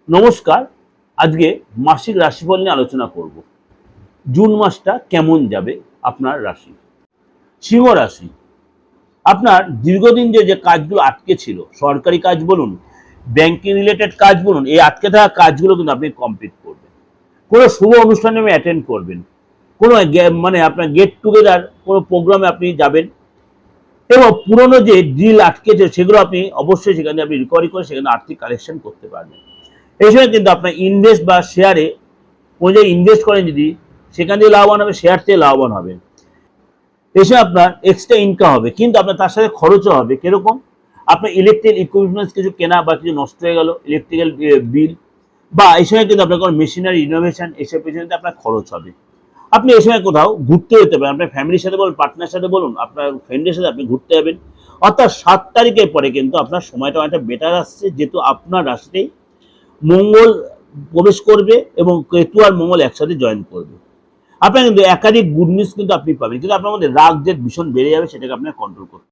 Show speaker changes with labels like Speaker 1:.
Speaker 1: নমস্কার। আজকে মাসিক রাশিফল নিয়ে আলোচনা করব। জুন মাসটা কেমন যাবে আপনার রাশি। সিংহ রাশি, আপনার দীর্ঘদিন যে কাজগুলো আটকে ছিল, সরকারি কাজ বলুন, ব্যাংকিং রিলেটেড কাজ বলুন, এই আটকে থাকা কাজগুলো কিন্তু আপনি কমপ্লিট করবেন। কোনো শুভ অনুষ্ঠানে আপনি অ্যাটেন্ড করবেন, কোনো মানে আপনার গেট টুগেদার কোনো প্রোগ্রামে আপনি যাবেন, এবং পুরনো যে ডিল আটকেছে সেগুলো আপনি অবশ্যই সেখানে আপনি রিকভারি করে সেখানে আর্থিক কালেকশন করতে পারবেন। এই সময় কিন্তু আপনার ইনভেস্ট বা শেয়ারে কোনো জায়গায় ইনভেস্ট করেন যদি, সেখান থেকে লাভবান হবে, শেয়ার থেকে লাভবান হবেন। এসে আপনার এক্সট্রা ইনকাম হবে, কিন্তু আপনার তার সাথে খরচও হবে। কিরকম? আপনার ইলেকট্রিক ইকুইপমেন্টস কিছু কেনা বা কিছু নষ্ট হয়ে গেল, ইলেকট্রিক্যাল বিল, বা এই সময় কিন্তু আপনার কোনো মেশিনারি ইনোভেশন, এসব পেছনে আপনার খরচ হবে। আপনি এই সময় কোথাও ঘুরতে যেতে পারেন, আপনার ফ্যামিলির সাথে বলুন, পার্টনার সাথে বলুন, আপনার ফ্রেন্ডের সাথে আপনি ঘুরতে যাবেন। অর্থাৎ 7 তারিখের পরে কিন্তু আপনার সময়টা অনেকটা বেটার আসছে, যেহেতু আপনার রাশিতেই মঙ্গল প্রবেশ করবে এবং কেতু আর মঙ্গল একসাথে জয়েন করবে। আপনার কিন্তু একাধিক গুড নিউজ কিন্তু আপনি পাবেন, কিন্তু আপনার মধ্যে রাগ জেদ ভীষণ বেড়ে যাবে, সেটাকে আপনার কন্ট্রোল করতে